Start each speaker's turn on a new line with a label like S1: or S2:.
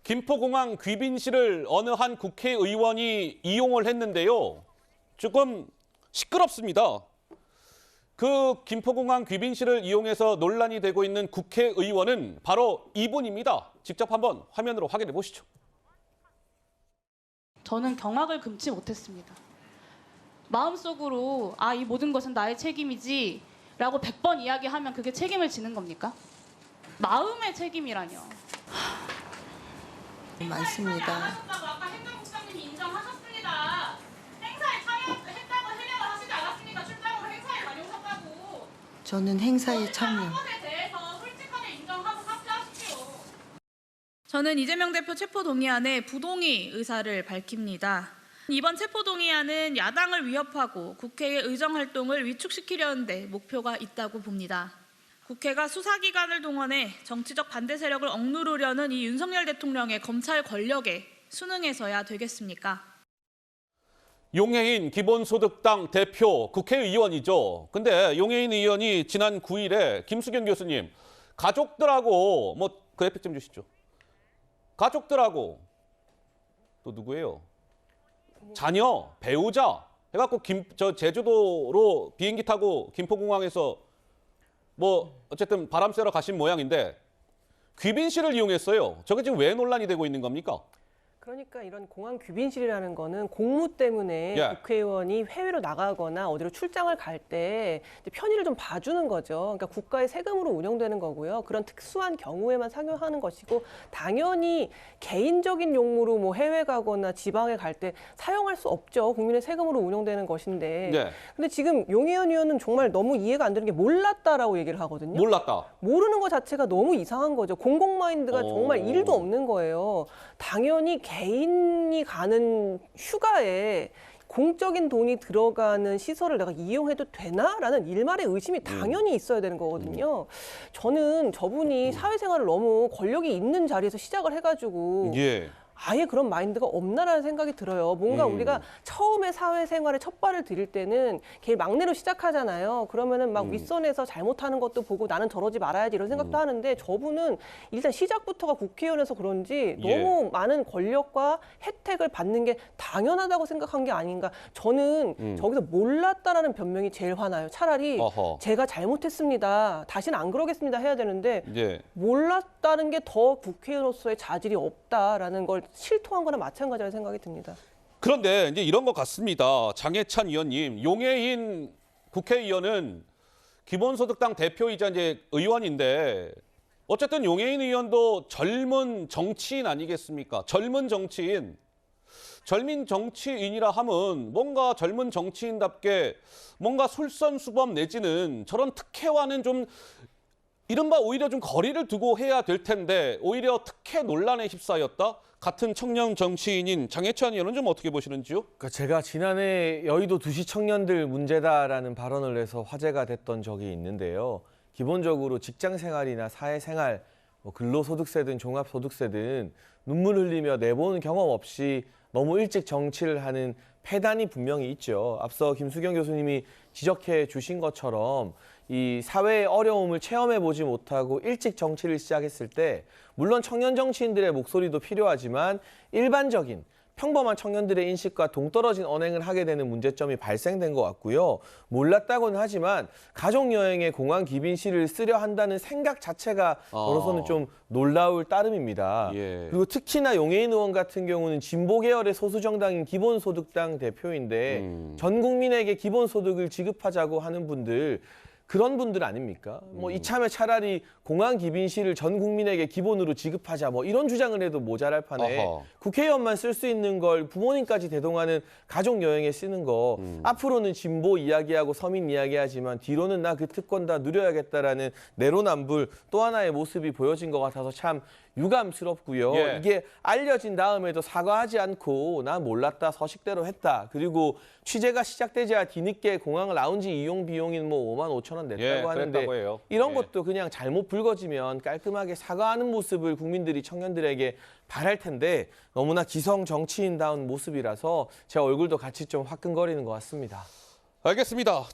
S1: 김포공항 귀빈실을 어느 한 국회의원이 이용을 했는데요. 조금 시끄럽습니다. 그 김포공항 귀빈실을 이용해서 논란이 되고 있는 국회의원은 바로 이분입니다. 직접 한번 화면으로 확인해 보시죠.
S2: 저는 경악을 금치 못했습니다. 마음속으로 이 모든 것은 나의 책임이지 라고 100번 이야기하면 그게 책임을 지는 겁니까? 마음의 책임이라뇨.
S3: 많습니다.
S2: 아까 행정국장님이 인정하셨습니다. 행사에 참여했다고 해명을 하시지 않았습니까? 출장으로 행사에 다녀오셨다고.
S3: 저는 행사에 참여.
S2: 것에 대해서 솔직하게 인정하고 삭제하십시오.
S4: 저는 이재명 대표 체포동의안에 부동의 의사를 밝힙니다. 이번 체포동의안은 야당을 위협하고 국회의 의정활동을 위축시키려는 데 목표가 있다고 봅니다. 국회가 수사기관을 동원해 정치적 반대 세력을 억누르려는 이 윤석열 대통령의 검찰 권력에 순응해서야 되겠습니까?
S1: 용해인 기본소득당 대표 국회의원이죠. 근데 용해인 의원이 지난 9일에 김수경 교수님, 가족들하고 그래픽 좀 주시죠. 가족들하고 또 누구예요? 자녀, 배우자 해갖고 제주도로 비행기 타고 김포공항에서 어쨌든 바람 쐬러 가신 모양인데 귀빈실을 이용했어요. 저게 지금 왜 논란이 되고 있는 겁니까?
S5: 그러니까 이런 공항 귀빈실이라는 거는 공무 때문에 국회의원이 해외로 나가거나 어디로 출장을 갈 때 편의를 좀 봐주는 거죠. 그러니까 국가의 세금으로 운영되는 거고요. 그런 특수한 경우에만 상용하는 것이고 당연히 개인적인 용무로 해외 가거나 지방에 갈 때 사용할 수 없죠. 국민의 세금으로 운영되는 것인데. 근데 지금 용해인 의원은 정말 너무 이해가 안 되는 게 몰랐다라고 얘기를 하거든요.
S1: 몰랐다.
S5: 모르는 것 자체가 너무 이상한 거죠. 공공 마인드가 정말 1도 없는 거예요. 당연히 개인이 가는 휴가에 공적인 돈이 들어가는 시설을 내가 이용해도 되나라는 일말의 의심이 당연히 있어야 되는 거거든요. 저는 저분이 사회생활을 너무 권력이 있는 자리에서 시작을 해가지고 아예 그런 마인드가 없나라는 생각이 들어요. 뭔가 우리가 처음에 사회생활에 첫 발을 들일 때는 걔 막내로 시작하잖아요. 그러면은 막 윗선에서 잘못하는 것도 보고 나는 저러지 말아야지 이런 생각도 하는데 저분은 일단 시작부터가 국회의원에서 그런지 너무 많은 권력과 혜택을 받는 게 당연하다고 생각한 게 아닌가. 저는 저기서 몰랐다라는 변명이 제일 화나요. 차라리 제가 잘못했습니다. 다시는 안 그러겠습니다 해야 되는데 몰랐다는 게 더 국회의원으로서의 자질이 없다라는 걸 실토한 거나 마찬가지라는 생각이 듭니다.
S1: 그런데 이제 이런 것 같습니다. 장해찬 의원님, 용해인 국회의원은 기본소득당 대표이자 이제 의원인데 어쨌든 용해인 의원도 젊은 정치인 아니겠습니까? 젊은 정치인. 젊은 정치인이라 하면 뭔가 젊은 정치인답게 뭔가 솔선수범 내지는 저런 특혜와는 좀 이른바 오히려 좀 거리를 두고 해야 될 텐데 오히려 특혜 논란에 휩싸였다? 같은 청년 정치인인 장해찬 의원은 좀 어떻게 보시는지요?
S6: 그러니까 제가 지난해 여의도 두시 청년들 문제다라는 발언을 해서 화제가 됐던 적이 있는데요. 기본적으로 직장 생활이나 사회 생활, 근로소득세든 종합소득세든 눈물 흘리며 내본 경험 없이 너무 일찍 정치를 하는 폐단이 분명히 있죠. 앞서 김수경 교수님이 지적해 주신 것처럼 이 사회의 어려움을 체험해 보지 못하고 일찍 정치를 시작했을 때 물론 청년 정치인들의 목소리도 필요하지만 일반적인 평범한 청년들의 인식과 동떨어진 언행을 하게 되는 문제점이 발생된 것 같고요. 몰랐다고는 하지만 가족여행에 공항 귀빈실을 쓰려 한다는 생각 자체가 저로서는 좀 놀라울 따름입니다. 그리고 특히나 용해인 의원 같은 경우는 진보 계열의 소수정당인 기본소득당 대표인데 전 국민에게 기본소득을 지급하자고 하는 분들 그런 분들 아닙니까? 이참에 차라리 공항 귀빈실을 전 국민에게 기본으로 지급하자 이런 주장을 해도 모자랄 판에 국회의원만 쓸 수 있는 걸 부모님까지 대동하는 가족 여행에 쓰는 거 앞으로는 진보 이야기하고 서민 이야기하지만 뒤로는 나 그 특권 다 누려야겠다라는 내로남불 또 하나의 모습이 보여진 것 같아서 참 유감스럽고요. 이게 알려진 다음에도 사과하지 않고 나 몰랐다 서식대로 했다. 그리고 취재가 시작되자 뒤늦게 공항 라운지 이용 비용인 5만 5천 원 냈다고 하는데 이런 것도 그냥 잘못 불거지면 깔끔하게 사과하는 모습을 국민들이 청년들에게 바랄 텐데 너무나 기성 정치인다운 모습이라서 제 얼굴도 같이 좀 화끈거리는 것 같습니다.
S1: 알겠습니다.